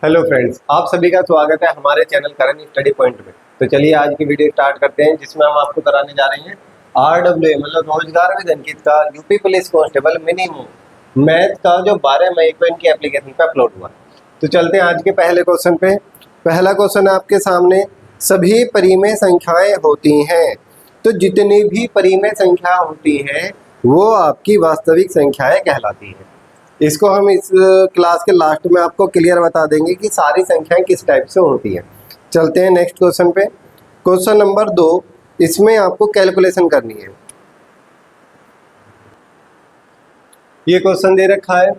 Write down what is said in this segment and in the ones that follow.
Hello friends, आप सभी का स्वागत है हमारे चैनल करंट स्टडी पॉइंट में। तो चलिए आज की वीडियो स्टार्ट करते हैं, जिसमें हम आपको कराने जा रहे हैं RWA मतलब रोजगार विद अंकित का UP police constable minimum math का जो 12 मई को इनकी एप्लीकेशन पे अपलोड हुआ। तो चलते हैं आज के पहले क्वेश्चन पे। पहला क्वेश्चन है आपके सामने, सभी परिमेय संख्याएं होती हैं तो जितनी भी परिमेय संख्या होती हैं वो आपकी वास्तविक संख्याएं कहलाती हैं। इसको हम इस क्लास के लास्ट में आपको क्लियर बता देंगे कि सारी संख्याएं किस टाइप से होती हैं। चलते हैं नेक्स्ट क्वेश्चन पे। क्वेश्चन नंबर 2, इसमें आपको कैलकुलेशन करनी है। ये क्वेश्चन दे रखा है,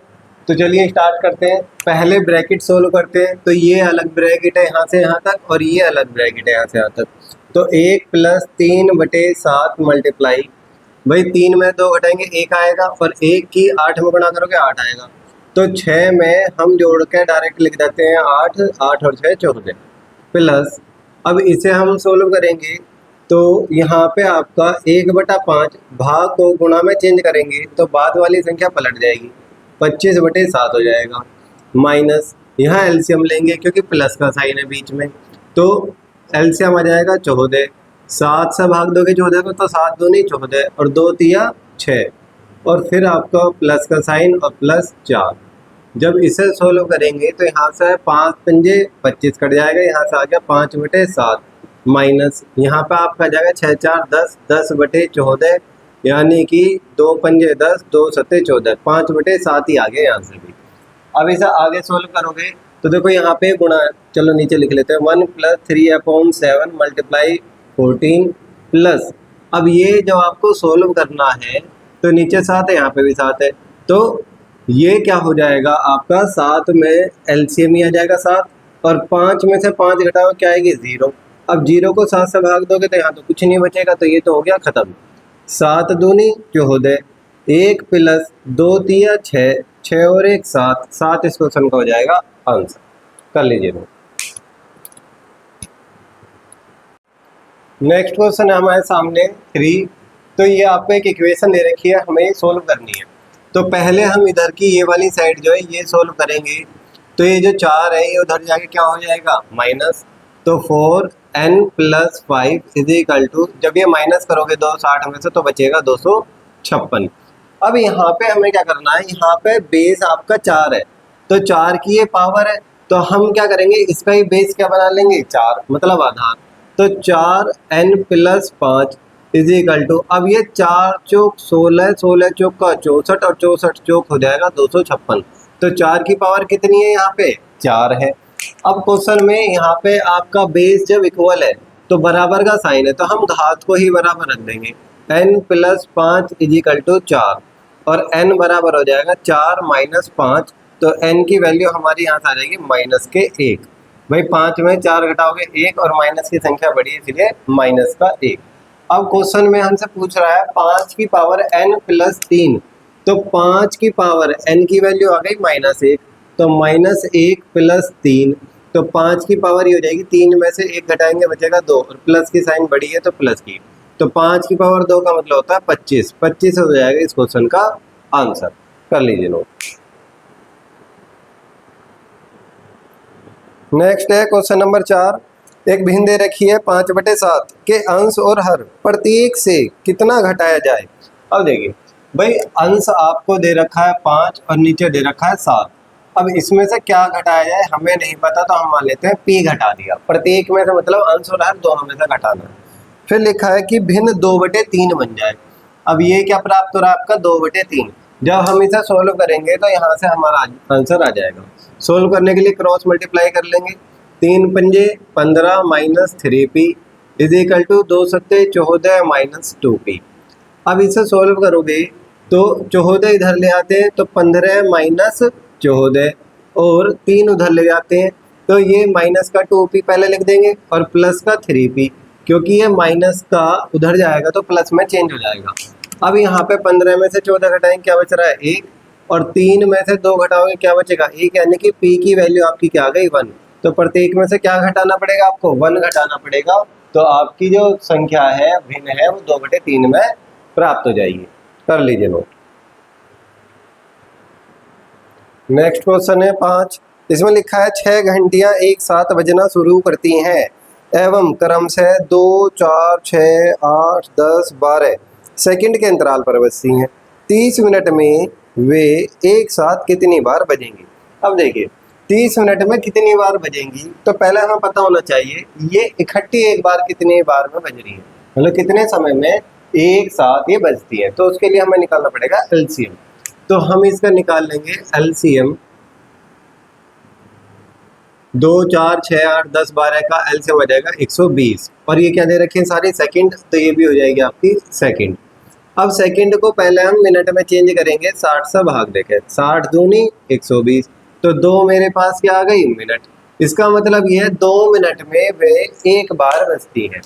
तो चलिए स्टार्ट करते हैं। पहले ब्रैकेट सोल्व करते हैं। तो ये अलग ब्रैकेट है यहाँ से यहाँ तक, और ये अलग ब्रैकेट है यहाँ से यहाँ तक। तो 1 + 3/7 मल्टीप्लाई, भाई 3 में 2 घटाएंगे 1 आएगा, और 1 की 8 में गुणा करोगे 8 आएगा। तो 6 में हम जोड़ के डायरेक्ट लिख देते हैं 8, 8 और 6 14 प्लस। अब इसे हम सोल्व करेंगे तो यहाँ पे आपका 1/5 भाग को गुणा में चेंज करेंगे तो बाद वाली संख्या पलट जाएगी, 25/7 हो जाएगा। माइनस यहाँ एलसीएम लेंगे क्योंकि प्लस का साइन है बीच में, तो एलसीएम आ जाएगा 14। 7 से भाग दोगे 14 को तो 7 दूनी 14 और 2 तिया 6, और फिर आपका प्लस का साइन और प्लस 4। जब इसे सोल्व करेंगे तो यहाँ से 5 पंजे 25 कट जाएगा, यहाँ से आ गया 5/7 माइनस यहाँ पे आपका आ जाएगा 6 4 10, 10/14 यानी कि 2 पंजे 10, 2 सत्ते 14, 5/7 ही आ गया यहाँ से भी। अब इसे आगे सोल्व करोगे तो देखो यहाँ पे गुणा है, चलो नीचे लिख लेते हैं 1 + 3/7 मल्टीप्लाई 14 प्लस। अब ये जब आपको सोल्व करना है तो नीचे 7 है, यहाँ पे भी 7 है, तो ये क्या हो जाएगा आपका 7 में एलसीएम ही आ जाएगा 7, और 5 में से 5 घटाओ क्या आएगी 0। अब 0 को 7 से भाग दोगे तो यहाँ तो कुछ नहीं बचेगा, तो ये तो हो गया खत्म। 7 दूनी 14, 1 + 2 तिया 6, 6 और 1 7, 7 इस क्वेश्चन का हो जाएगा आंसर। कर लीजिए। नेक्स्ट क्वेश्चन है हमारे सामने 3। तो ये आपको एक इक्वेशन दे रखी है, हमें सोल्व करनी है। तो पहले हम इधर की ये वाली साइड जो है ये सोल्व करेंगे। तो ये जो 4 है ये उधर जाके क्या हो जाएगा माइनस, तो 4n + 5 = जब ये माइनस करोगे 260 में से तो बचेगा 256। अब यहाँ पे हमें क्या करना है, यहाँ पे बेस आपका 4 है, तो 4 की ये पावर है, तो हम क्या करेंगे इसका ही बेस क्या बना लेंगे 4 मतलब आधार। तो 4n + 5 = अब ये 4 चौक 16, 16 चौक का 64 और 64 चौक हो जाएगा 256। तो 4 की पावर कितनी है यहाँ पे 4 है। अब क्वेश्चन में यहाँ पे आपका बेस जब इक्वल है तो बराबर का साइन है, तो हम घात को ही बराबर रख देंगे। n + 5 = 4, और n बराबर हो जाएगा 4 - 5, तो n की वैल्यू हमारी यहाँ से आ जाएगी -1। भाई 5 में 4 घटाओगे 1, और माइनस की संख्या बढ़ी है इसलिए -1। अब क्वेश्चन में हमसे पूछ रहा है 5 की पावर n + 3, तो 5 की पावर n की वैल्यू आ गई -1, तो -1 + 3, तो 5 की पावर ये हो जाएगी 3 में से 1 घटाएंगे बचेगा 2, और प्लस की साइन बड़ी है तो प्लस की, तो 5 की पावर 2 का मतलब होता है 25। 25 हो जाएगा इस क्वेश्चन का आंसर। कर लीजिए नोट। नेक्स्ट है क्वेश्चन नंबर 4। एक भिन्न दे रखी है 5/7 के अंश और हर प्रत्येक से कितना घटाया जाए। अब देखिए भाई अंश आपको दे रखा है 5 और नीचे दे रखा है 7। अब इसमें से क्या घटाया जाए हमें नहीं पता, तो हम मान लेते हैं p घटा दिया। प्रत्येक में से मतलब अंश और हर दोनों में से घटाना है। फिर लिखा है कि भिन्न 2/3 बन जाए। अब ये क्या प्राप्त हो रहा है आपका 2/3। जब हम इसे सोल्व करेंगे तो यहाँ से हमारा आंसर आ जाएगा। सोल्व करने के लिए क्रॉस मल्टीप्लाई कर लेंगे। 3 पंजे 15 - 3p = 2 सत्ते 14 - 2p। अब इसे सोल्व करोगे तो 14 इधर ले आते हैं तो 15 - 14, और 3 उधर ले जाते हैं तो ये माइनस का 2p पहले लिख देंगे और प्लस का 3p, क्योंकि ये माइनस का उधर जाएगा तो प्लस में चेंज हो जाएगा। अब यहाँ पे 15 में से 14 घटाएंगे क्या बच रहा है 1, और 3 में से 2 घटाओगे क्या बचेगा 1, यानी कि p की वैल्यू आपकी क्या आ गई 1। तो प्रत्येक में से क्या घटाना पड़ेगा आपको 1 घटाना पड़ेगा, तो आपकी जो संख्या है भिन्न है वो 2/3 में प्राप्त हो जाएगी। कर लीजिए नोट। नेक्स्ट क्वेश्चन है 5। इसमें लिखा है 6 घंटियां एक साथ बजना शुरू करती हैं एवं क्रम से 2, 4, 6, 8, 10, 12 सेकंड के अंतराल पर बजती हैं। 30 मिनट में वे एक साथ कितनी बार बजेंगी। अब देखिए 30 मिनट में कितनी बार बजेंगी, तो पहले हमें पता होना चाहिए ये इकट्ठी एक बार कितनी बार में बज रही है, मतलब कितने समय में एक साथ ये बजती है। तो उसके लिए हमें निकालना पड़ेगा एलसीएम। तो हम इसका निकाल लेंगे एलसीएम। 2, 4, 6, 8, 10, 12 का एलसीएम हो जाएगा 120। और ये क्या दे रखे हैं सारी सेकंड, तो ये भी हो जाएगी आपकी सेकंड। अब सेकंड को पहले हम मिनट में चेंज करेंगे, 60 से भाग देंगे, 60 दूनी 120, तो 2 मेरे पास क्या आ गई मिनट। इसका मतलब ये है 2 मिनट में वे एक बार बजती है।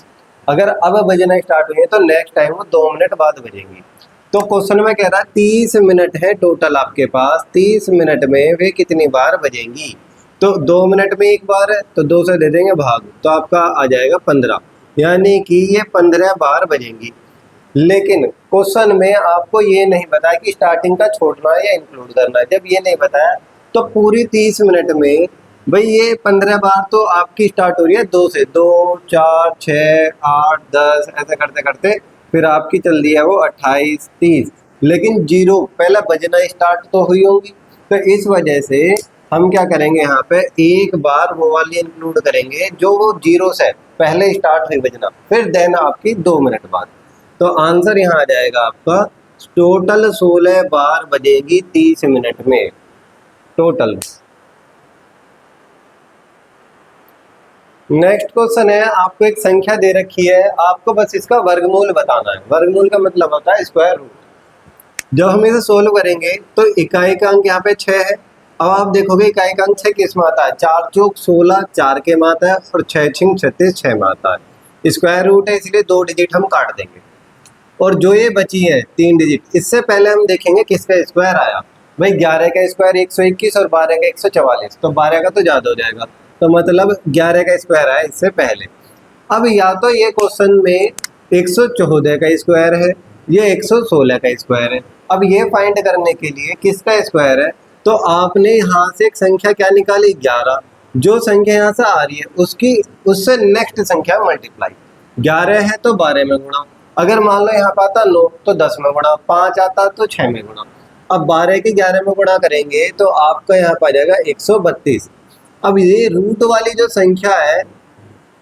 अगर अब बजना स्टार्ट हुई है तो नेक्स्ट टाइम वो 2 मिनट बाद बजेंगी। तो क्वेश्चन में कह रहा है 30 मिनट है टोटल आपके पास, 30 मिनट में वे कितनी बार बजेंगी। तो 2 मिनट में एक बार है तो 2 से दे देंगे भाग, तो आपका आ जाएगा 15, यानी कि ये 15 बार बजेंगी। लेकिन क्वेश्चन में आपको ये नहीं बताया कि स्टार्टिंग का छोड़ना है या इंक्लूड करना है। जब ये नहीं बताया तो पूरी 30 मिनट में भाई ये 15 बार तो आपकी स्टार्ट हो रही है 2 से, 2, 4, 6, 8, 10 ऐसे करते करते फिर आपकी चल रही है वो 28, 30, लेकिन जीरो पहला बजना स्टार्ट तो हुई होंगी। तो इस वजह से हम क्या करेंगे, यहाँ पे एक बार वो वाली इंक्लूड करेंगे जो वो जीरो से पहले स्टार्ट हुई बजना, फिर देन आपकी 2 मिनट बाद। तो आंसर यहाँ आ जाएगा आपका टोटल 16 बार बजेगी 30 मिनट में टोटल। नेक्स्ट क्वेश्चन है, आपको एक संख्या दे रखी है, आपको बस इसका वर्गमूल बताना है। वर्गमूल का मतलब होता है स्क्वायर रूट। जब हम इसे सोल्व करेंगे तो इकाई का अंक यहाँ पे 6 है। अब आप देखोगे इकाई का अंक 6 किस में आता है, 4 चौक 16 4 के में आता है, और 6 छिंग 36 6 में आता है। स्क्वायर रूट है इसलिए 2 डिजिट हम काट देंगे। और जो ये बची है 3 डिजिट, इससे पहले हम देखेंगे किसका स्क्वायर आया। भाई 11 का स्क्वायर 121 और 12 का 144, तो 12 का तो ज़्यादा हो जाएगा, तो मतलब 11 का स्क्वायर आया इससे पहले। अब या तो ये क्वेश्चन में 114 का स्क्वायर है, ये 116 का स्क्वायर है। अब ये फाइंड करने के लिए किसका स्क्वायर है, तो आपने यहाँ से एक संख्या क्या निकाली 11, जो संख्या यहाँ से आ रही है उसकी उससे नेक्स्ट संख्या मल्टीप्लाई। 11 है तो 12 में गुणा, अगर मान लो यहाँ पर आता 9 तो 10 में गुणा, 5 आता तो 6 में गुणा। अब 12 के 11 में गुणा करेंगे तो आपका यहाँ पर आ जाएगा 132। अब ये रूट वाली जो संख्या है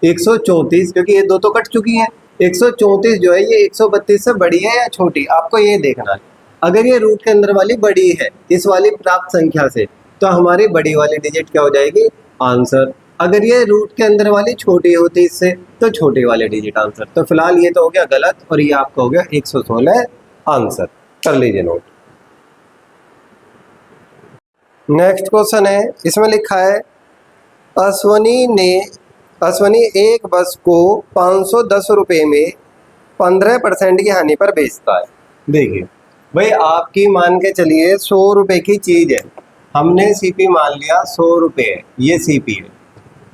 134, क्योंकि ये दो तो कट चुकी है, 134 जो है ये 132 से बड़ी है या छोटी, आपको ये देखना है। अगर ये रूट के अंदर वाली बड़ी है इस वाली प्राप्त संख्या से, तो हमारी बड़ी वाली डिजिट क्या हो जाएगी, आंसर। अगर ये रूट के अंदर वाली छोटी होती इससे, तो छोटी वाली डिजिट आंसर। तो फिलहाल ये तो हो गया गलत, और ये आपका हो गया 116 आंसर, कर लीजिए नोट। नेक्स्ट क्वेश्चन है, इसमें लिखा है अश्वनी एक बस को 510 रुपये में 15% की हानि पर बेचता है। देखिए भाई आपकी मान के चलिए 100 रुपये की चीज़ है, हमने सीपी मान लिया 100 रुपये है, ये सीपी है।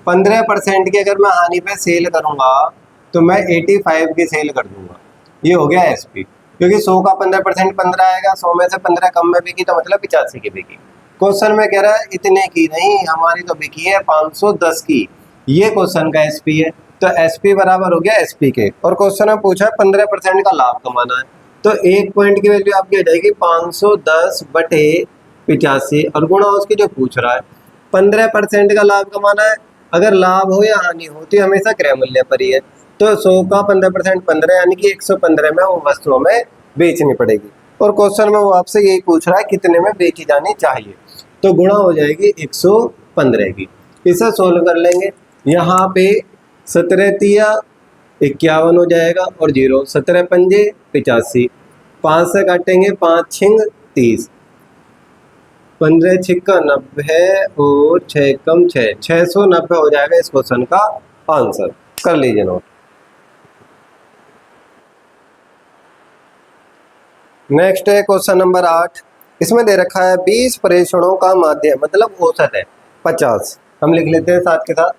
15% की अगर मैं हानि पे सेल करूँगा तो मैं 85 की सेल कर दूंगा, ये हो गया एसपी। क्योंकि 100 का 15% 15 आएगा, 100 में से 15 कम में बिकी तो मतलब 85 की बिकी। क्वेश्चन में कह रहा है इतने की नहीं, हमारी तो बिकी है 510 की, ये क्वेश्चन का एसपी है। तो एसपी बराबर हो गया एसपी के, और क्वेश्चन में पूछा 15% का लाभ कमाना है, तो एक पॉइंट की वैल्यू आपकी आ जाएगी 510 बटे 85, और गुणा उसकी जो पूछ रहा है 15% का लाभ कमाना है। अगर लाभ हो या हानि हो तो हमेशा क्रय मूल्य पर ही है, तो 100 का 15% 15, यानी कि 115 में वो वस्तुओं में बेचनी पड़ेगी। और क्वेश्चन में वो आपसे यही पूछ रहा है कितने में बेची जानी चाहिए, तो गुणा हो जाएगी 115 की। इसे सोल्व कर लेंगे, यहाँ पे 17 तिया 51 हो जाएगा, और 0 17 पंजे 85, 5 से काटेंगे 5 छिंग 30, 15 छिक्का 90 और 6 कम 6, 690 हो जाएगा इस क्वेश्चन का आंसर, कर लीजिए नोट। नेक्स्ट है क्वेश्चन नंबर 8, इसमें दे रखा है 20 प्रेषणों का माध्य मतलब औसत है 50, हम लिख लेते हैं साथ के साथ।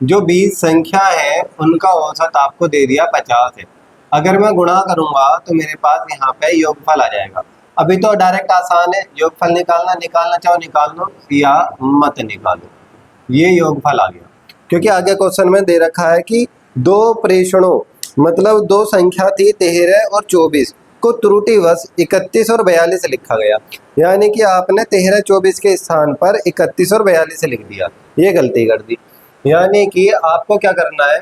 जो 20 संख्या है उनका औसत आपको दे दिया 50 है। अगर मैं गुणा करूंगा तो मेरे पास यहाँ पे योगफल आ जाएगा। अभी तो डायरेक्ट आसान है, योगफल निकालना चाहो निकाल लो या मत निकालो, ये योगफल आ गया। क्योंकि आगे क्वेश्चन में दे रखा है कि दो प्रेषणों मतलब दो संख्या थी 13 और 24 को त्रुटिवश 31 और 42 लिखा गया, यानी कि आपने 13-24 के स्थान पर 31 और 42 लिख दिया, ये गलती कर दी। यानी कि आपको क्या करना है,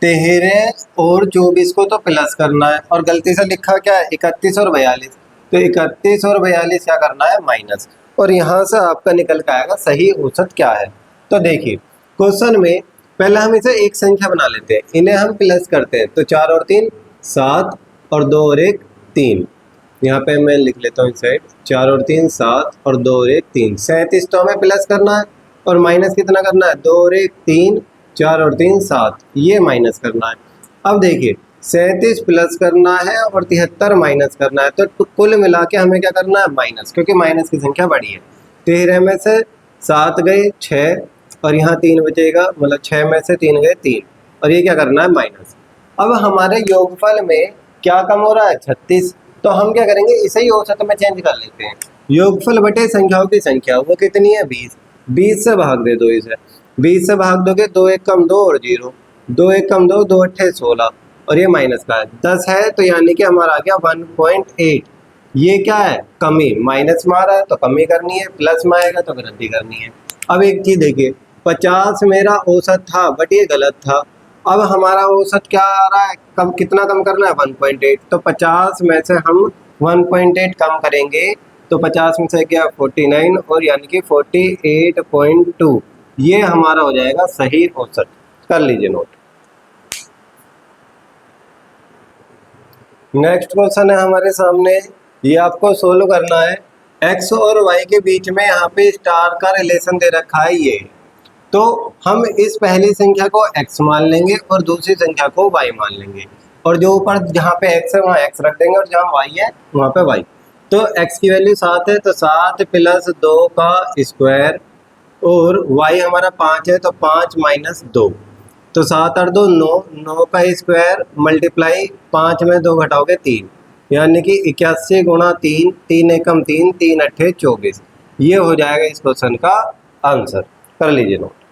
13 और 24 को तो प्लस करना है और गलती से लिखा क्या है 31 और 42, तो 31 और 42 क्या करना है माइनस, और यहाँ से आपका निकल के आएगा सही औसत क्या है। तो देखिए क्वेश्चन में पहले हम इसे एक संख्या बना लेते हैं, इन्हें हम प्लस करते हैं, तो 4 और 3 7 और 2 और 1 3, यहाँ पे मैं लिख लेता हूँ इस साइड 4 और 3 7 और 2 और 1 3, 37 तो हमें प्लस करना है और माइनस कितना करना है 2 और 1 3, 4 और 3 7, ये माइनस करना है। अब देखिए 37 प्लस करना है और 73 माइनस करना है, तो कुल मिला के हमें क्या करना है माइनस, क्योंकि माइनस की संख्या बड़ी है। 13 में से 7 गए 6 और यहाँ 3 बचेगा, मतलब 6 में से 3 गए 3, और ये क्या करना है माइनस। अब हमारे योगफल में क्या कम हो रहा है 36, तो हम क्या करेंगे इसे ही औसत में चेंज कर लेते हैं। योगफल बटे संख्याओं की संख्या वो कितनी है 20, 20 से भाग दे दो इसे, 20 से भाग दोगे 2 1 कम 2 और 0, 2 1 कम 2 2 8 16, और ये माइनस का है 10 है, तो यानी कि हमारा आ गया 1.8। ये क्या है कमी, माइनस में आ रहा है तो कमी करनी है, प्लस में आएगा तो वृद्धि करनी है। अब एक चीज देखिए 50 मेरा औसत था बट ये गलत था, अब हमारा औसत क्या आ रहा है कम, कितना कम करना है 1.8, तो 50 में से हम 1.8 कम करेंगे, तो 50 में से क्या 49 और यानी कि 48.2, ये हमारा हो जाएगा सही औसत। कर लीजिए नोट। नेक्स्ट क्वेश्चन है हमारे सामने, ये आपको सोल्व करना है। x और y के बीच में यहाँ पे स्टार का रिलेशन दे रखा है ये, तो हम इस पहली संख्या को x मान लेंगे और दूसरी संख्या को y मान लेंगे, और जो ऊपर जहाँ पे x है वहाँ x रख देंगे और जहाँ y है वहाँ पे y। तो x की वैल्यू 7 है तो 7 + 2 का स्क्वायर, और y हमारा 5 है तो 5 - 2, तो 7 और 2 9, 9 का स्क्वायर मल्टीप्लाई 5 में 2 घटाओगे 3, यानी कि 81 गुणा 3, 3 एकम 3, 3 अट्ठे 24, ये हो जाएगा इस क्वेश्चन का आंसर। कर लीजिए नोट।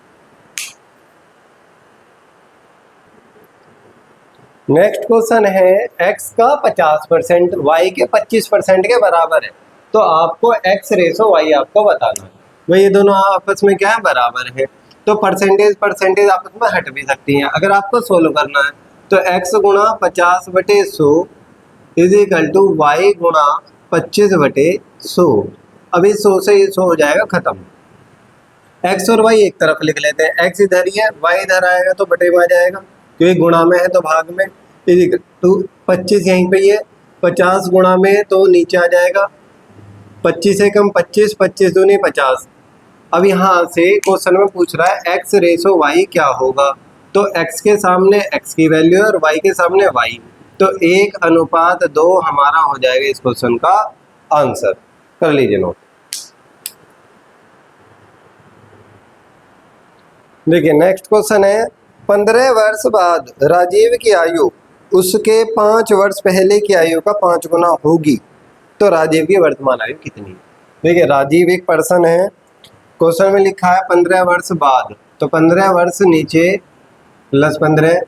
नेक्स्ट क्वेश्चन है x का 50% y के 25% के बराबर है, तो आपको x रेशो y आपको बताना है। भाई ये दोनों आपस में क्या है बराबर है, तो परसेंटेज आपस में हट भी सकती हैं। अगर आपको सोल्व करना है तो x गुणा 50/100 इज इक्वल टू वाई गुणा 25/100। अभी 100 से 100 हो जाएगा खत्म। x और y एक तरफ लिख लेते हैं, x इधर ही है y इधर आएगा तो बटे में आ जाएगा, क्योंकि गुणा में है तो भाग में, इज इक्वल टू 25 यहीं पे ही है, 50 गुणा में है तो नीचे आ जाएगा, 25 से कम 25, 25 दूनी 50। अब यहाँ से क्वेश्चन में पूछ रहा है x रेशो y क्या होगा, तो x के सामने x की वैल्यू और y के सामने y, तो 1:2 हमारा हो जाएगा इस क्वेश्चन का आंसर। कर लीजिए नोट। देखिए नेक्स्ट क्वेश्चन है, 15 वर्ष बाद राजीव की आयु उसके 5 वर्ष पहले की आयु का 5 गुना होगी, तो राजीव की वर्तमान आयु कितनी है। देखिए राजीव एक पर्सन है, क्वेश्चन में लिखा है 15 वर्ष बाद, तो 15 वर्ष नीचे +15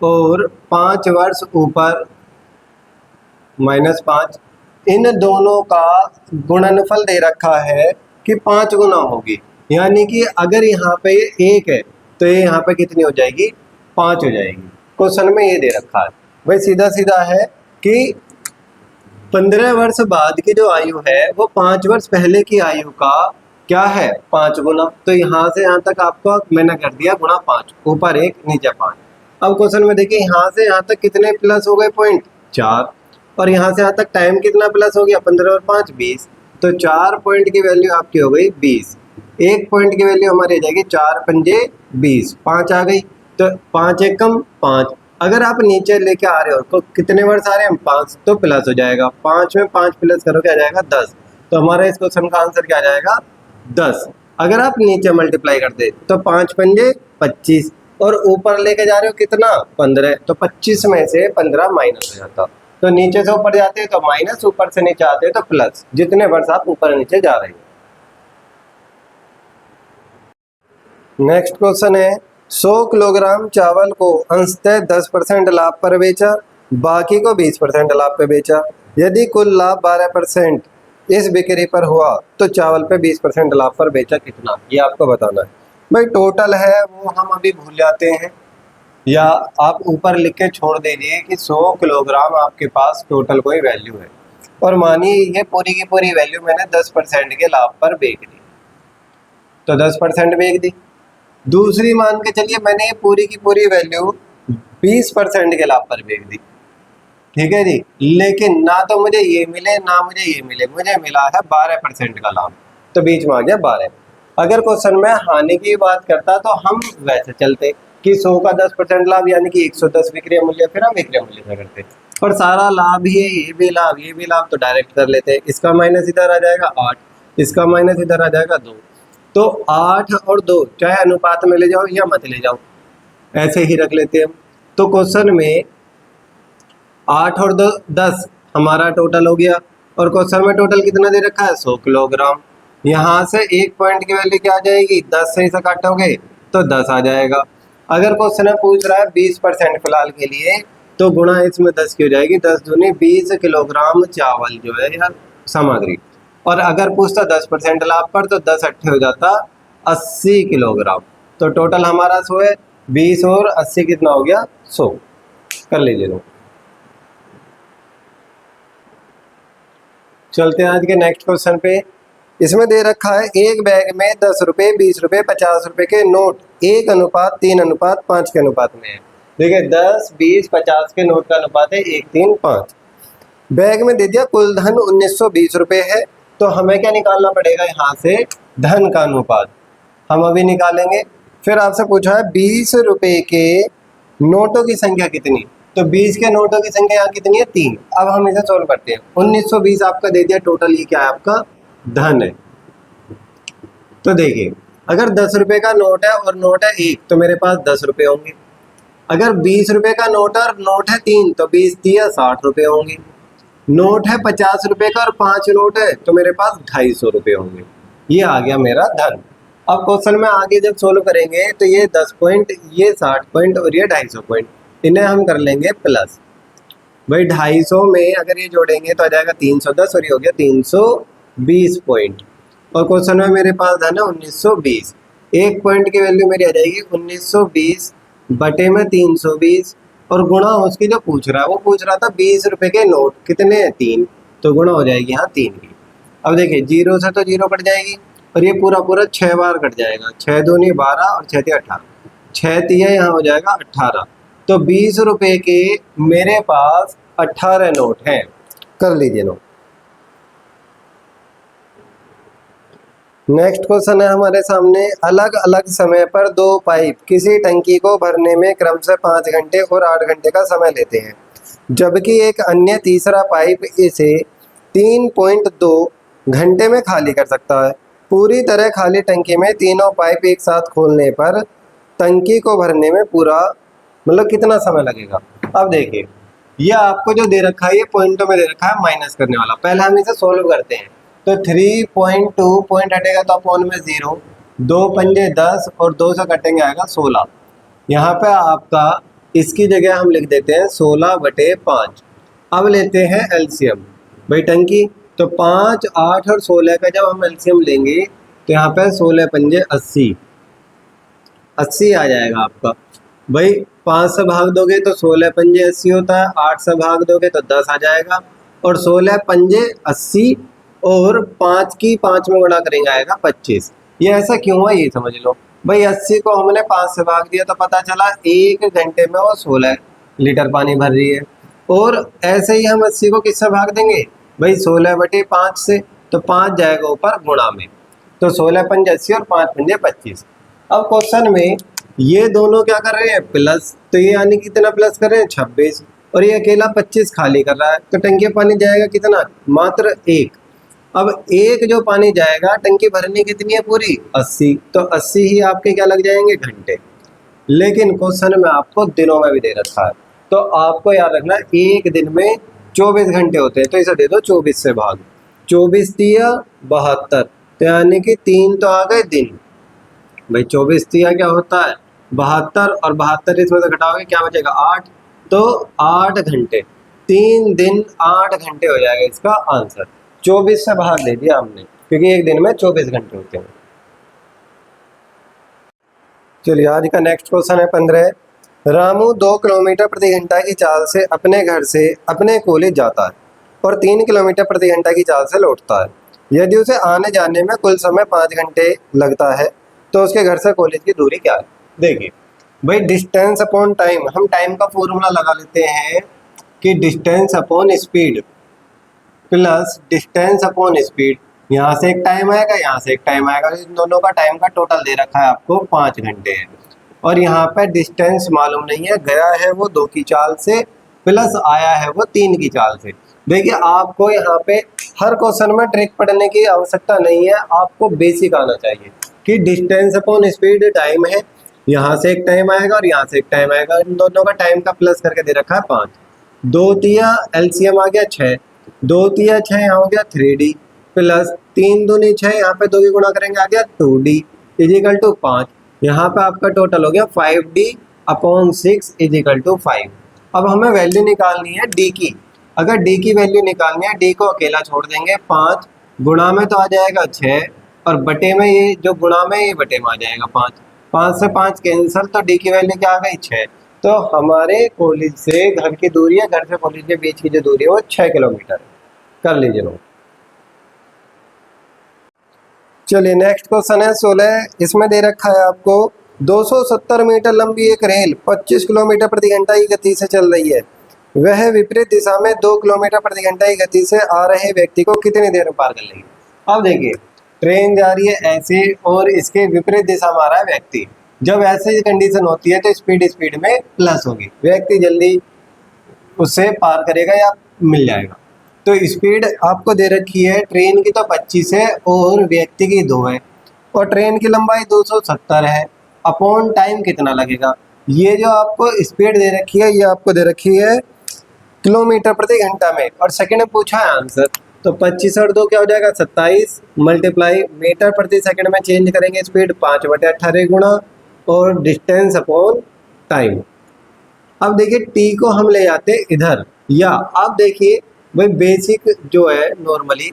और 5 वर्ष ऊपर -5, इन दोनों का गुणनफल दे रखा है कि 5 गुना होगी, यानी कि अगर यहाँ पे ये 1 है तो ये यहाँ पे कितनी हो जाएगी 5 हो जाएगी। क्वेश्चन में ये दे रखा है, भाई सीधा सीधा है कि 15 वर्ष बाद की जो आयु है वो 5 वर्ष पहले की आयु का क्या है 5 गुना, तो यहाँ से यहाँ तक आपको मैंने कर दिया गुणा 5, ऊपर 1 नीचे 5। अब क्वेश्चन में देखिए यहाँ से यहाँ तक कितने प्लस हो गए पॉइंट 4, और यहाँ से यहाँ तक टाइम कितना प्लस हो गया 15 और 5 20, तो 4 पॉइंट की वैल्यू आपकी हो गई 20, 1 पॉइंट की वैल्यू हमारी आ जाएगी 4 पंजे 20, 5 आ गई, तो 5 एकम 5। अगर आप नीचे लेके आ रहे हो तो कितने वर्ष आ रहे हैं 5, तो प्लस हो जाएगा, 5 में 5 प्लस करोगे आ जाएगा 10, तो हमारा इस क्वेश्चन का आंसर क्या आ जाएगा 10। अगर आप नीचे मल्टीप्लाई कर दे तो 5 पंजे 25, और ऊपर लेके जा रहे हो कितना 15, तो 25 में से 15 माइनस हो जाता, तो नीचे से ऊपर जाते हैं तो माइनस, ऊपर से नीचे आते हैं तो प्लस, जितने वर्ष आप ऊपर नीचे जा रहे हैं। नेक्स्ट क्वेश्चन है 100 किलोग्राम चावल को अंशतः 10% लाभ पर बेचा, बाकी को 20% लाभ पे बेचा। यदि कुल लाभ 12% इस बिक्री पर हुआ तो चावल पे 20% लाभ पर बेचा कितना, ये आपको बताना है। भाई टोटल है वो हम अभी भूल जाते हैं, या आप ऊपर लिख के छोड़ दीजिए कि 100 किलोग्राम आपके पास टोटल कोई वैल्यू है, और मानिए ये पूरी की पूरी वैल्यू मैंने 10% के लाभ पर बेच दी, तो 10% बेच दी। दूसरी मान के चलिए मैंने ये पूरी की पूरी वैल्यू 20% के लाभ पर बेच दी, ठीक है जी, लेकिन ना तो मुझे ये मिले ना मुझे ये मिले, मुझे मिला है 12% का लाभ, तो बीच में आ गया 12। अगर क्वेश्चन में हानि की बात करता तो हम वैसे चलते कि 100 का 10% लाभ यानी कि 110 विक्रय मूल्य, फिर हम विक्रय मूल्य से करते, और सारा लाभ ही है, ये भी लाभ ये भी लाभ, तो डायरेक्ट कर लेते। इसका माइनस इधर आ जाएगा 8, इसका माइनस इधर आ जाएगा 2, तो 8 और 2 चाहे अनुपात में ले जाओ या मत ले जाओ, ऐसे ही रख लेते हैं हम। तो क्वेश्चन में 8 और 2 10 हमारा टोटल हो गया, और क्वेश्चन में टोटल कितना दे रखा है 100 किलोग्राम। यहाँ से एक पॉइंट की वैल्यू क्या आ जाएगी, 10 से इसे काटोगे तो 10 आ जाएगा। अगर क्वेश्चन में पूछ रहा है 20% फिलहाल के लिए, तो गुणा इसमें 10 की हो जाएगी, 10 दूनी 20 किलोग्राम चावल जो है या सामग्री। और अगर पूछता 10% लाभ पर तो 10 अट्ठे हो जाता 80 किलोग्राम। तो टोटल हमारा 100 है, 20 और 80 कितना हो गया 100, कर लीजिए लोग। चलते हैं आज के नेक्स्ट क्वेश्चन पे। इसमें दे रखा है एक बैग में 10 रुपये 20 रुपये 50 रुपये के नोट 1:3:5 के अनुपात में है। देखिए 10 20 50 के नोट का अनुपात है 1:3:5। बैग में दे दिया कुल धन 1920 रुपये है, तो हमें क्या निकालना पड़ेगा यहाँ से, धन का अनुपात हम अभी निकालेंगे। फिर आपसे पूछा है 20 रुपये के नोटों की संख्या कितनी, तो 20 के नोटों की संख्या यहाँ कितनी है 3। अब हम इसे सोल्व करते हैं। 1920 आपका दे दिया टोटल, ये क्या है आपका धन है। तो देखिए अगर 10 रुपये का नोट है और नोट है 1 तो मेरे पास 10 रुपये होंगे। अगर 20 रुपये का नोट है और नोट है 3 तो 20 दिया 60 रुपये होंगे। नोट है 50 रुपये का और 5 नोट है तो मेरे पास 250 रुपये होंगे। ये आ गया मेरा धन। अब क्वेश्चन में आगे जब सोल्व करेंगे तो ये 10 पॉइंट, ये 60 पॉइंट और ये 250 पॉइंट, इन्हें हम कर लेंगे प्लस। भाई 250 में अगर ये जोड़ेंगे तो आ जाएगा 310 और ये हो गया 320 पॉइंट। और क्वेश्चन में मेरे पास धन है 1920, एक पॉइंट की वैल्यू मेरी आ जाएगी 1920 बटे में 320, और गुणा उसकी जो पूछ रहा है वो पूछ रहा था 20 रुपये के नोट कितने हैं 3, तो गुणा हो जाएगी यहाँ 3 की। अब देखिए 0 से तो 0 कट जाएगी और ये पूरा पूरा 6 बार कट जाएगा, 6 दूनी 12 और 6 18, 6 तिया यहाँ हो जाएगा 18। तो 20 रुपये के मेरे पास 18 नोट हैं, कर लीजिए नोट। नेक्स्ट क्वेश्चन है हमारे सामने, अलग अलग समय पर 2 पाइप किसी टंकी को भरने में क्रम से 5 घंटे और 8 घंटे का समय लेते हैं, जबकि एक अन्य तीसरा पाइप इसे 3.2 घंटे में खाली कर सकता है। पूरी तरह खाली टंकी में तीनों पाइप एक साथ खोलने पर टंकी को भरने में पूरा मतलब कितना समय लगेगा। अब देखिए ये आपको जो दे रखा है ये पॉइंटों में दे रखा है माइनस करने वाला। पहले हम इसे सोल्व करते हैं। तो 3.2 पॉइंट हटेगा तो अपॉन में 0, 2 पंजे 10 और 2 से कटेंगे आएगा 16। यहाँ पे आपका इसकी जगह हम लिख देते हैं 16/5। अब लेते हैं एलसीएम भाई टंकी, तो 5 8 और 16 का जब हम एलसीएम लेंगे तो यहाँ पे 16 पंजे 80 आ जाएगा आपका। भाई 5 से भाग दोगे तो 16 पंजे 80 होता है, 8 से भाग दोगे तो 10 आ जाएगा, और 16 पंजे 80 और 5 की 5 में गुणा करेंगे आएगा 25। ये ऐसा क्यों है ये समझ लो। भाई 80 को हमने 5 से भाग दिया तो पता चला 1 घंटे में वो 16 लीटर पानी भर रही है, और ऐसे ही हम 80 को किससे भाग देंगे भाई 16/5 से, तो 5 जाएगा ऊपर गुणा में, तो 16 पंजे 80 और 5 पंजे 25। अब क्वेश्चन में ये दोनों क्या कर रहे हैं प्लस, तो ये यानी कितना प्लस कर रहे हैं 26, और ये अकेला 25 खाली कर रहा है, तो टंकी पानी जाएगा कितना मात्र 1। अब 1 जो पानी जाएगा टंकी भरनी कितनी है पूरी 80, तो 80 ही आपके क्या लग जाएंगे घंटे। लेकिन क्वेश्चन में आपको दिनों में भी दे रखा है, तो आपको याद रखना एक दिन में 24 घंटे होते हैं, तो इसे दे दो 24 से भाग, 24 दिया 72, तो यानी कि 3 तो आ गए दिन, भाई 24 दिया क्या होता है 72, और 72 इसमें से घटाओगे क्या बचेगा 8, तो 8 घंटे, 3 दिन 8 घंटे हो जाएगा इसका आंसर। 24 से भाग दे दिया हमने क्योंकि एक दिन में 24 घंटे होते हैं। चलिए आज का नेक्स्ट क्वेश्चन है 15। रामू 2 किलोमीटर प्रति घंटा की चाल से अपने घर से अपने कॉलेज जाता है और 3 किलोमीटर प्रति घंटा की चाल से लौटता है। यदि उसे आने जाने में कुल समय 5 घंटे लगता है तो उसके घर से कॉलेज की दूरी क्या है। देखिए भाई डिस्टेंस अपॉन टाइम, हम टाइम का फॉर्मूला लगा लेते हैं कि distance upon speed plus distance upon speed. यहाँ से एक टाइम आएगा, यहाँ से एक टाइम आएगा, इन दोनों का टाइम का टोटल दे रखा है आपको 5 घंटे है। और यहाँ पर डिस्टेंस मालूम नहीं है, गया है वो 2 की चाल से प्लस आया है वो 3 की चाल से। देखिए आपको यहाँ पे हर क्वेश्चन में ट्रिक पढ़ने की आवश्यकता नहीं है, आपको बेसिक आना चाहिए कि डिस्टेंस अपॉन स्पीड टाइम है, यहाँ से एक टाइम आएगा और यहाँ से एक टाइम आएगा, इन दोनों का टाइम का प्लस करके दे रखा है 5। 2 तिया एलसीएम आ गया 6, 2 तिया 6 यहाँ हो गया 3D प्लस 3 दूनी 6, यहाँ पे 2 की गुणा करेंगे आ गया 2D इजिकल टू 5। यहाँ पे आपका टोटल हो गया 5D अपॉन 6 इजिकल टू 5। अब हमें वैल्यू निकालनी है डी की। अगर डी की वैल्यू निकालनी है, डी को अकेला छोड़ देंगे, 5 गुणा में तो आ जाएगा 6 और बटे में ये जो गुणा में ये बटे में आ जाएगा 5, 5 से 5 कैंसिल, तो डी की वैल्यू क्या आ गई 6। तो हमारे कॉलेज से घर की दूरी है, घर से कॉलेज के बीच की जो दूरी है वो 6 किलोमीटर है। कर लीजिए नोट। चलिए नेक्स्ट क्वेश्चन है 16। इसमें दे रखा है आपको 270 मीटर लंबी एक रेल 25 किलोमीटर प्रति घंटा की गति से चल रही है। वह विपरीत दिशा में 2 किलोमीटर प्रति घंटा की गति से आ रहे व्यक्ति को कितनी देर में पार कर लेगी। अब देखिए ट्रेन जा रही है ऐसे और इसके विपरीत दिशा में आ रहा है व्यक्ति। जब ऐसी कंडीशन होती है तो स्पीड में प्लस होगी, व्यक्ति जल्दी उससे पार करेगा या मिल जाएगा। तो स्पीड आपको दे रखी है ट्रेन की तो 25 है और व्यक्ति की 2 है, और ट्रेन की लंबाई 270 है। अपॉन टाइम कितना लगेगा, ये जो आपको स्पीड दे रखी है ये आपको दे रखी है किलोमीटर प्रति घंटा में, और सेकंड में पूछा है आंसर। तो 25 और 2 क्या हो जाएगा 27 मल्टीप्लाई मीटर प्रति सेकंड में चेंज करेंगे स्पीड 5/18 गुणा और डिस्टेंस अपॉन टाइम। अब देखिए टी को हम ले जाते इधर, या आप देखिए भाई बेसिक जो है नॉर्मली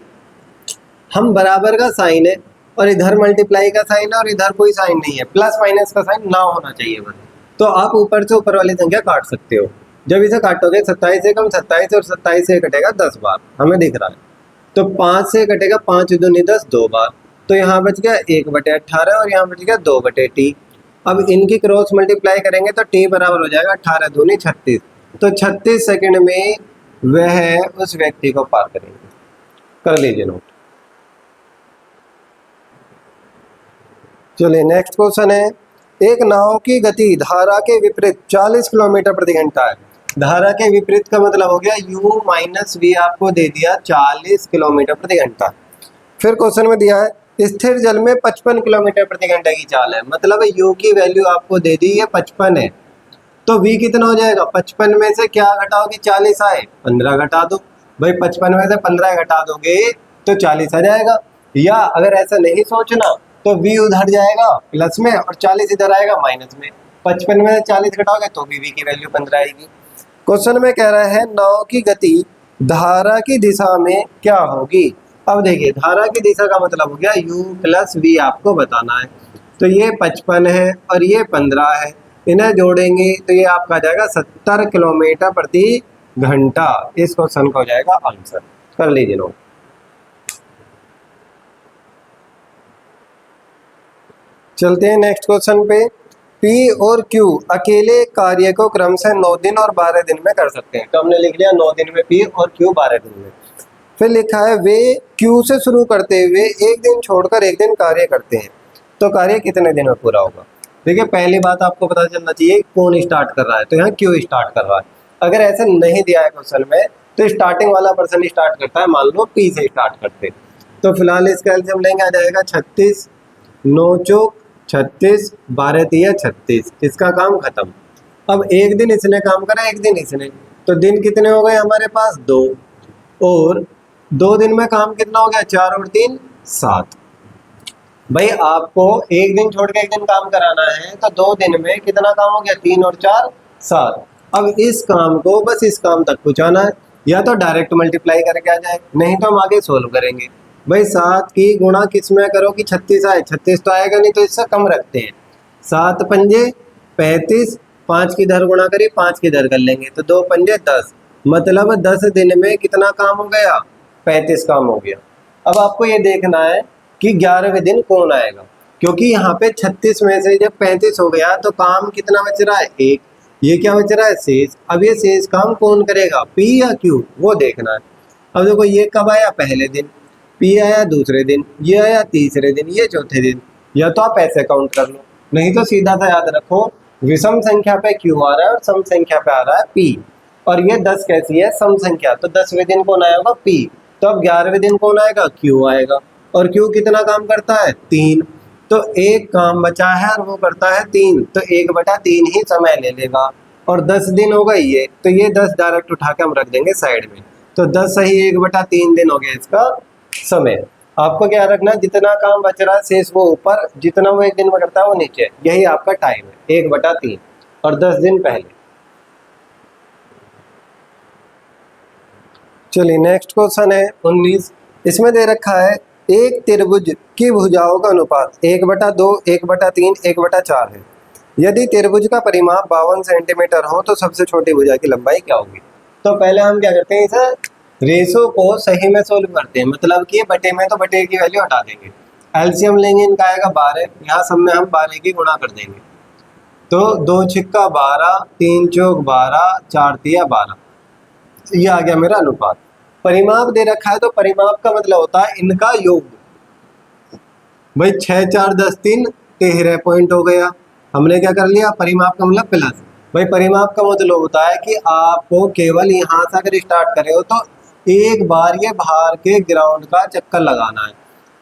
हम बराबर का साइन है और इधर मल्टीप्लाई का साइन है और इधर कोई साइन नहीं है, प्लस माइनस का साइन ना होना चाहिए बस। तो आप ऊपर से ऊपर वाली संख्या काट सकते हो। जब इसे काटोगे 27 से कम 27 और 27 से कटेगा 10 बार, हमें दिख रहा है। तो 5 से कटेगा 5 दूनी 10 2 बार, तो यहाँ बच गया 1/18 और यहाँ बच गया 2/t। अब इनकी क्रॉस मल्टीप्लाई करेंगे तो t बराबर हो जाएगा 18 दूनी 36। तो 36 सेकंड में वह उस व्यक्ति को पार करेंगे। कर लीजिए नोट। चलिए नेक्स्ट क्वेश्चन है एक नाव की गति धारा के विपरीत 40 किलोमीटर प्रति घंटा है। धारा के विपरीत का मतलब हो गया u माइनस वी, आपको दे दिया 40 किलोमीटर प्रति घंटा। फिर क्वेश्चन में दिया है स्थिर जल में 55 किलोमीटर प्रति घंटा की चाल है, मतलब u की वैल्यू आपको दे दी है 55 है। तो v कितना हो जाएगा, 55 में से क्या घटाओगे 40 आए 15 घटा दो। भाई 55 में से 15 घटा दोगे तो 40 आ जाएगा। या अगर ऐसा नहीं सोचना तो v उधर जाएगा प्लस में और 40 इधर आएगा माइनस में। 55 में से 40 घटाओगे तो भी v की वैल्यू 15 आएगी। क्वेश्चन में कह रहा है नाव की गति धारा की दिशा में क्या होगी। अब देखिए धारा की दिशा का मतलब हो गया u प्लस v, आपको बताना है। तो ये 55 है और ये 15 है, इन्हें जोड़ेंगे तो ये आपका आ जाएगा 70 किलोमीटर प्रति घंटा। इस क्वेश्चन का हो जाएगा आंसर। कर लीजिए नोट। चलते हैं नेक्स्ट क्वेश्चन पे। P और Q अकेले कार्य को क्रम से 9 दिन और 12 दिन में कर सकते हैं। तो हमने लिख लिया 9 दिन में P और Q 12 दिन में। फिर लिखा है वे Q से शुरू करते हुए एक दिन छोड़कर एक दिन कार्य करते हैं, तो कार्य कितने दिन में पूरा होगा। देखिए पहली बात आपको पता चलना चाहिए कौन स्टार्ट कर रहा है, तो यहाँ Q स्टार्ट कर रहा है। अगर ऐसे नहीं दिया है क्वेश्चन में तो स्टार्टिंग वाला पर्सन स्टार्ट करता है, मान लो P से स्टार्ट करते। तो फिलहाल इसका एलसीएम लेंगे, आ जाएगा 36 9 चौक 36 12 तिया 36, इसका काम खत्म। अब एक दिन इसने काम करा एक दिन इसने, तो दिन कितने हो गए हमारे पास 2, और 2 दिन में काम कितना हो गया 4 और 3 7। भाई आपको एक दिन छोड़ के एक दिन काम कराना है तो 2 दिन में कितना काम हो गया, 3 और 4 7। अब इस काम को बस इस काम तक पहुंचाना है, या तो डायरेक्ट मल्टीप्लाई करके आ जाए, नहीं तो हम आगे सोल्व करेंगे। भाई 7 की गुणा किस में करो कि 36 आए, 36 तो आएगा नहीं, तो इससे कम रखते हैं। 7 पंजे 35, 5 की इधर गुणा करिए, 5 की इधर कर लेंगे तो 2 पंजे 10, मतलब 10 दिन में कितना काम हो गया, 35 काम हो गया। अब आपको ये देखना है कि 11वें दिन कौन आएगा, क्योंकि यहाँ पे 36 में से जब 35 हो गया तो काम कितना बच रहा है, 1। ये क्या बच रहा है, शेष। अब ये शेष काम कौन करेगा, पी या क्यू, वो देखना है। अब देखो ये कब आया, पहले दिन, पी आया दूसरे दिन, ये आया तीसरे दिन, ये चौथे दिन। या तो आप ऐसे काउंट कर लो, नहीं तो सीधा सा याद रखो, विषम संख्या पे क्यू आ रहा है और सम संख्या पे आ रहा है पी। और ये 10 कैसी है, सम संख्या, तो 10वें दिन कौन आएगा, पी। तो अब 11वें दिन कौन आएगा, क्यू आएगा। और क्यू कितना काम करता है, 3। तो एक काम बचा है और वो करता है 3, तो 1/3 ही समय ले लेगा। और 10 दिन हो गए ये, तो ये 10 डायरेक्ट उठा के हम रख देंगे साइड में, तो 10 सही 1/3 दिन हो गया इसका समय। आपको क्या रखना है, जितना काम बच रहा है शेष वो ऊपर, जितना वो एक दिन में करता है वो नीचे, यही आपका टाइम है, 1/3 और 10 दिन पहले। चलिए नेक्स्ट क्वेश्चन है 19। इसमें दे रखा है एक त्रिभुज की भुजाओं का अनुपात 1/2, 1/3, 1/4 है। यदि त्रिभुज का परिमाप 52 सेंटीमीटर हो तो सबसे छोटी भुजा की लंबाई क्या होगी। तो पहले हम क्या करते हैं, इसे रेशो को सही में सोल्व करते हैं, मतलब कि बटे में तो बटे की वैल्यू हटा देंगे, एलसीएम लेंगे, इनका आएगा 12, यहाँ सब में हम 12 की गुणा कर देंगे। तो 2 छिक्का 12, 3 चौक 12, 4 तिया 12, ये आ गया मेरा अनुपात। परिमाप दे रखा है तो परिमाप का मतलब होता है इनका योग। भाई 6 4 10 3 13 पॉइंट हो गया, हमने क्या कर लिया, परिमाप का मतलब प्लस। भाई परिमाप का मतलब होता है कि आपको केवल यहाँ से अगर स्टार्ट करे हो तो एक बार ये बाहर के ग्राउंड का चक्कर लगाना है।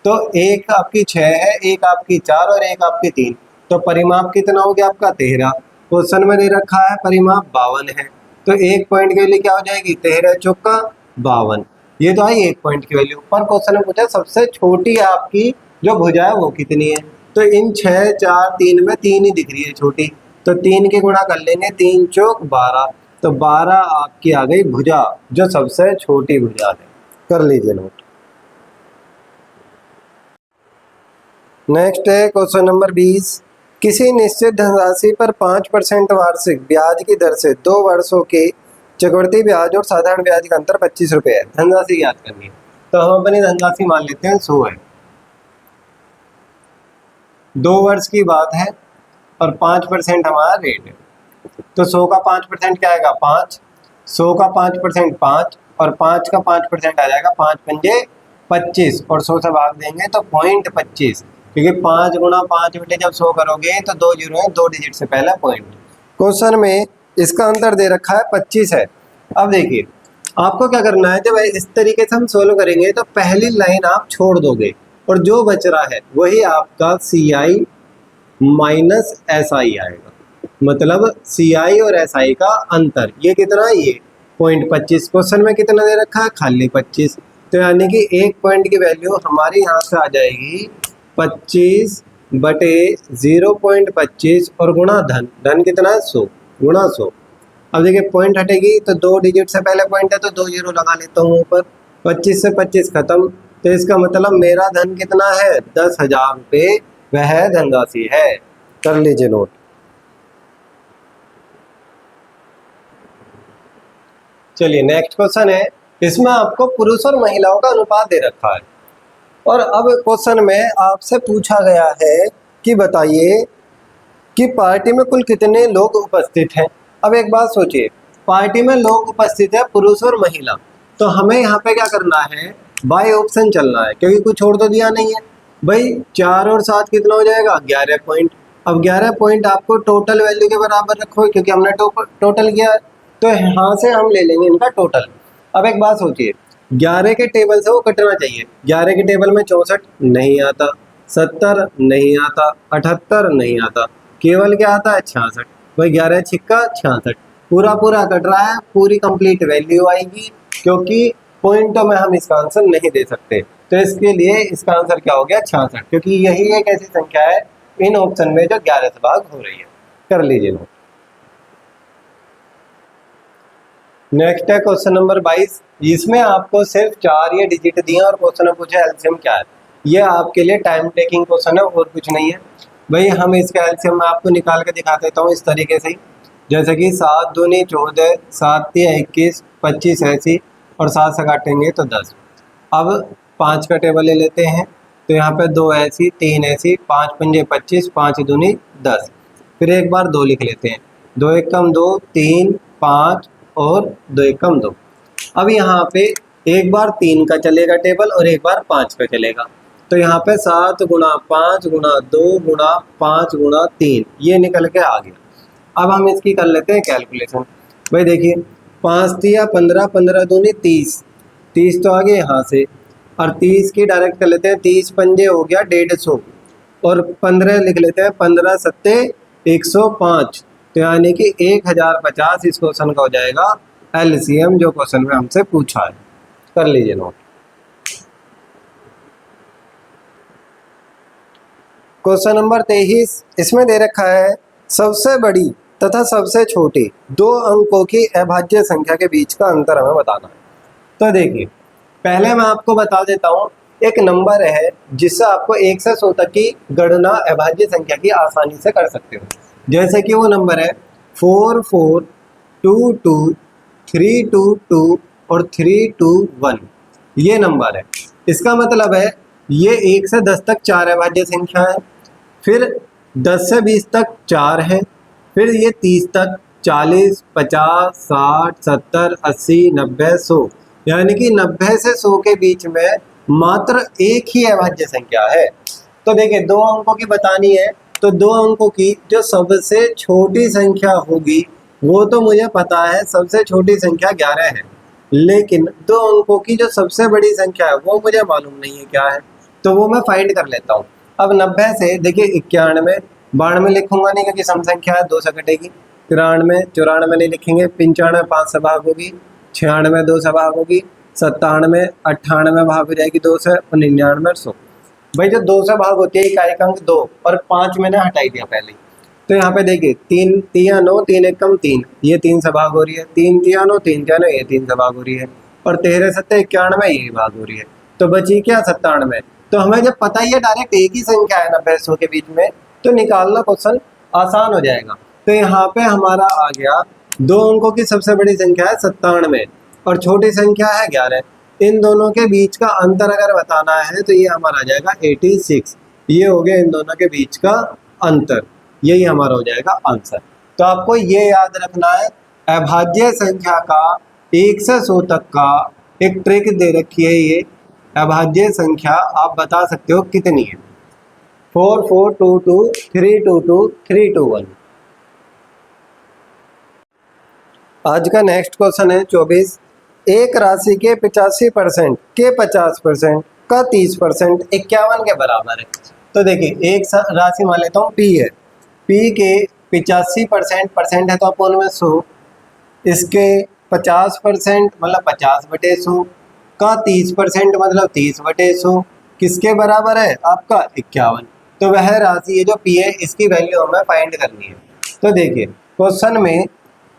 तो एक आपकी 6 है, एक आपकी 4 और एक आपकी 3, तो परिमाप कितना हो गया आपका 13। क्वेश्चन में दे रखा है परिमाप 52 है, तो एक पॉइंट के लिए क्या हो जाएगी, 13 चौका 52, ये तो आई एक पॉइंट की वैल्यू। पर क्वेश्चन में पूछा सबसे छोटी आपकी जो भुजा है वो कितनी है, तो इन 6 4 3 में 3 ही दिख रही है छोटी, तो 3 की गुणा कर लेंगे, 3 चौक 12, तो 12 आपकी आ गई भुजा जो सबसे छोटी भुजा है, कर लीजिए नोट। नेक्स्ट है क्वेश्चन नंबर 20। किसी निश्चित धनराशि पर 5% वार्षिक ब्याज की दर से 2 वर्षों के चक्रवृद्धि ब्याज और साधारण ब्याज का अंतर 25 रुपये है। धनराशि याद करनी है, तो हम अपनी धनराशि मान लेते हैं 100 है, 2 वर्ष की बात है और 5% हमारा रेट है, तो 100 का 5% क्या आएगा 5, 100 का 5% 5 और 5 का 5% आ जाएगा 5 पंजे 25 और 100 से भाग देंगे तो 0.25, क्योंकि 5 गुणा 5 बटे जब 100 करोगे तो 2 जीरो है, 2 डिजिट से पहला पॉइंट। क्वेश्चन में इसका अंतर दे रखा है 25 है। अब देखिए आपको क्या करना है, जब इस तरीके से हम सोल्व करेंगे तो पहली लाइन आप छोड़ दोगे और जो बच रहा है वही आपका CI माइनस SI आएगा, मतलब CI और SI का अंतर, ये कितना है, ये 0.25। क्वेश्चन में कितना दे रखा है, खाली 25, तो यानी कि एक पॉइंट की वैल्यू हमारी यहाँ से आ जाएगी 25 बटे 0.25 और गुणा धन, धन कितना है 100 गुणा 100। अब देखिए पॉइंट हटेगी तो 2 डिजिट से पहले पॉइंट है तो 2 जीरो लगा लेता हूँ ऊपर, 25 से 25 खत्म, तो इसका मतलब मेरा धन कितना है 10,000 रुपये, वह धनराशि है, कर लीजिए नोट। चलिए नेक्स्ट क्वेश्चन है, इसमें आपको पुरुष और महिलाओं का अनुपात दे रखा है और अब क्वेश्चन में आपसे पूछा गया है कि बताइए कि पार्टी में कुल कितने लोग उपस्थित हैं। अब एक बात सोचिए, पार्टी में लोग उपस्थित है पुरुष और महिला, तो हमें यहाँ पे क्या करना है, बाय ऑप्शन चलना है, क्योंकि कुछ छोड़ तो दिया नहीं है। भाई 4 और 7 कितना हो जाएगा 11 पॉइंट। अब 11 पॉइंट आपको टोटल वैल्यू के बराबर रखो, क्योंकि हमने टोटल किया है, तो यहाँ से हम ले लेंगे इनका टोटल। अब एक बात सोचिए, 11 के टेबल से वो कटना चाहिए, 11 के टेबल में 64 नहीं आता, 70 नहीं आता, 78 नहीं आता, केवल क्या आता है 66। भाई 11 छिक्का 66, पूरा पूरा कट रहा है, पूरी कंप्लीट वैल्यू आएगी, क्योंकि पॉइंटों में हम इसका आंसर नहीं दे सकते, तो तो इसके लिए इसका आंसर क्या हो गया 66, क्योंकि यही एक ऐसी संख्या है इन ऑप्शन में जो 11 से भाग हो रही है। कर लीजिए नोट। नेक्स्ट है क्वेश्चन नंबर 22। इसमें आपको सिर्फ 4 ये डिजिट दिए और क्वेश्चन में पूछा एलसीएम क्या है। ये आपके लिए टाइम टेकिंग क्वेश्चन है और कुछ नहीं है भाई। हम इसका एलसीएम मैं आपको निकाल के दिखा देता हूँ इस तरीके से ही, जैसे कि 7 दूनी 14, 7 तिया 21, 25 80 और 7 से काटेंगे तो 10। अब 5 का टेबल ले लेते हैं, तो यहाँ पे 2 ऐसी 3 ऐसी, 5 पंजे 25, 5 दूनी 10। फिर एक बार 2 लिख लेते हैं, 2 एक कम 2, 3 5 और 2 एक कम 2। अब यहाँ पे एक बार 3 का चलेगा टेबल और एक बार 5 का चलेगा, तो यहाँ पे 7 गुणा 5 गुणा 2 गुणा 5 गुणा 3 ये निकल के आ गया। अब हम इसकी कर लेते हैं कैलकुलेशन। भाई देखिए 5 तिया 15, 15 दूनी 30, 30 तो आ गए यहाँ से, और 30 की डायरेक्ट कर लेते हैं, 30 पंजे हो गया 150 और 15 लिख लेते हैं, 15 सत्ते 105, तो यानी कि 1050 इस क्वेश्चन का हो जाएगा एलसीएम जो क्वेश्चन में हमसे पूछा है। कर लीजिए नोट। क्वेश्चन नंबर 23, इसमें दे रखा है सबसे बड़ी तथा सबसे छोटी 2 अंकों की अभाज्य संख्या के बीच का अंतर हमें बताना है। तो देखिए पहले मैं आपको बता देता हूँ, एक नंबर है जिससे आपको 1 से 100 तक की गणना अभाज्य संख्या की आसानी से कर सकते हो। जैसे कि वो नंबर है 4 4 2 2 3 2 2 और 3 2 1, ये नंबर है। इसका मतलब है ये 1 से 10 तक 4 अभाज्य संख्या है, फिर 10 से 20 तक 4 है, फिर ये 30 तक 40 50 60 70 80 90 100, यानी कि 90 से 100 के बीच में मात्र एक ही अभाज्य संख्या है। तो देखिए 2 अंकों की बतानी है, तो 2 अंकों की जो सबसे छोटी संख्या होगी वो तो मुझे पता है, सबसे छोटी संख्या 11 है, लेकिन 2 अंकों की जो सबसे बड़ी संख्या है वो मुझे मालूम नहीं है क्या है, तो वो मैं फाइंड कर लेता हूँ। अब 90 से देखिए 91, 92 लिखूंगा नहीं क्योंकि सम संख्या है 2 से कटेगी, 93 94 नहीं लिखेंगे, 95 5 से भाग होगी, 96 2 से भाग होगी, 97 98 भाग हो जाएगी 2 से, और 99 100। भाई जो 2 से भाग होती है इकाई का अंक 2 और 5 मैंने हटाई दिया पहले ही, तो यहाँ पे देखिए 3 तिया 9 3 एक कम 3, ये 3 से भाग हो रही है, 3 तिया 9 3 तिया 9 ये 3 से भाग हो रही है, और 13 सत्ते 91 ये भाग हो रही है, तो बची क्या 97। तो हमें जब पता ही है डायरेक्ट एक ही संख्या है 90 100 के बीच में, तो निकालना क्वेश्चन आसान हो जाएगा। तो यहाँ पे हमारा आ गया 2 अंकों की सबसे बड़ी संख्या है 97 और छोटी संख्या है 11, इन दोनों के बीच का अंतर अगर बताना है तो ये हमारा आ जाएगा 86, ये हो गया इन दोनों के बीच का अंतर, यही हमारा हो जाएगा आंसर। तो आपको ये याद रखना है, अभाज्य संख्या का 1 से 100 तक का एक ट्रिक दे रखी है। ये अभाज्य संख्या आप बता सकते हो कितनी है, 4 4 2 2 3 2 2 3 2 1। आज का नेक्स्ट क्वेश्चन है 24, एक राशि के 85% के 50% का 30% 51 के बराबर है। तो देखिए एक राशि मान लेता हूँ P है, P के 85% परसेंट है तो अपन में 100, इसके 50% मतलब 50/100 का 30% मतलब 30/100 किसके बराबर है आपका 51। तो वह राशि ये जो P है इसकी वैल्यू हमें फाइंड करनी है। तो देखिए क्वेश्चन में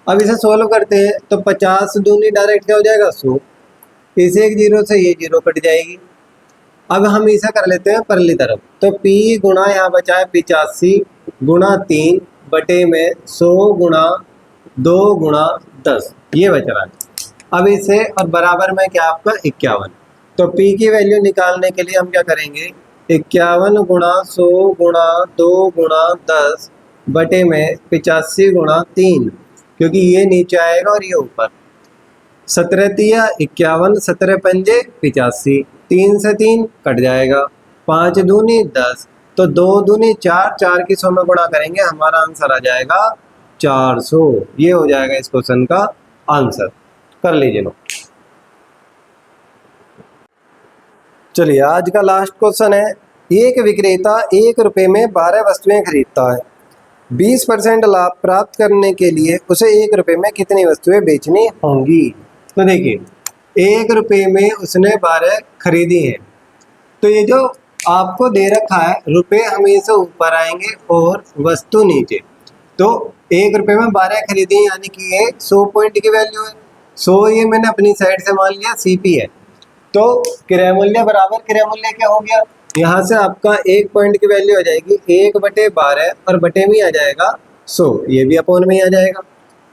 अब इसे सोल्व करते हैं, तो 50 दूनी डायरेक्ट क्या हो जाएगा 100, इस एक जीरो से ये जीरो कट जाएगी। अब हम इसे कर लेते हैं परली तरफ, तो P गुणा यहाँ बचा है 85 गुणा 3 बटे में 100 गुणा 2 गुणा 10, ये बच रहा है। अब इसे और बराबर में क्या आपका 51, तो P की वैल्यू निकालने के लिए हम क्या करेंगे, 51 गुणा 100 गुणा 2 गुणा 10 बटे में 85 गुणा 3, क्योंकि ये नीचे आएगा और ये ऊपर, 17 तिया 51 17 पंजे 85, 3 से 3 कट जाएगा, 5 दूनी 10, तो 2 दूनी 4, 4 की 100 में गुणा करेंगे हमारा आंसर आ जाएगा 400, ये हो जाएगा इस क्वेश्चन का आंसर। कर लीजिए लो। चलिए आज का लास्ट क्वेश्चन है, एक विक्रेता 1 रुपये में 12 वस्तुएं खरीदता है, 20% लाभ प्राप्त करने के लिए उसे 1 रुपये में कितनी वस्तुएं बेचनी होंगी। तो देखिए 1 रुपये में उसने 12 खरीदी हैं, तो ये जो आपको दे रखा है रुपए हमेशा ऊपर आएंगे और वस्तु नीचे। तो 1 रुपए में 12 खरीदी यानी कि ये 100 पॉइंट की वैल्यू है। 100 ये मैंने अपनी साइड से मान लिया सीपी है। तो क्रय मूल्य बराबर क्रय मूल्य क्या हो गया, यहाँ से आपका 1 पॉइंट की वैल्यू हो जाएगी 1/12 और बटे में आ जाएगा 100, ये भी अपोन में आ जाएगा।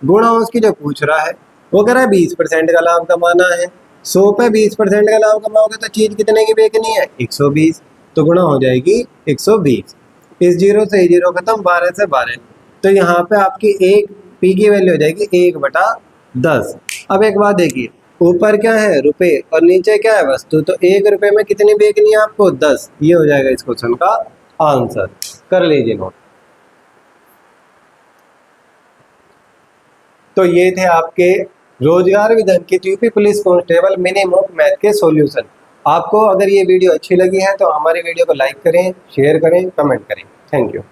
गुणा उसकी जो पूछ रहा है वो कह रहा है 20% का लाभ कमाना है। 100 पे 20% का लाभ कमाओगे तो चीज कितने की बेचनी है, 120, तो गुणा हो जाएगी 120। इस जीरो से जीरो खत्म, 12 से 12, तो यहाँ पे आपकी एक पी की वैल्यू हो जाएगी 1/10। अब एक बात देखिए, ऊपर क्या है रुपए और नीचे क्या है वस्तु, तो 1 रुपए में कितनी बेचनी है आपको, 10। ये हो जाएगा इस क्वेश्चन का आंसर, कर लीजिए नोट। तो ये थे आपके रोजगार विधान के UP police constable mini mock math के सॉल्यूशन। आपको अगर ये वीडियो अच्छी लगी है तो हमारी वीडियो को लाइक करें, शेयर करें, कमेंट करें। Thank you.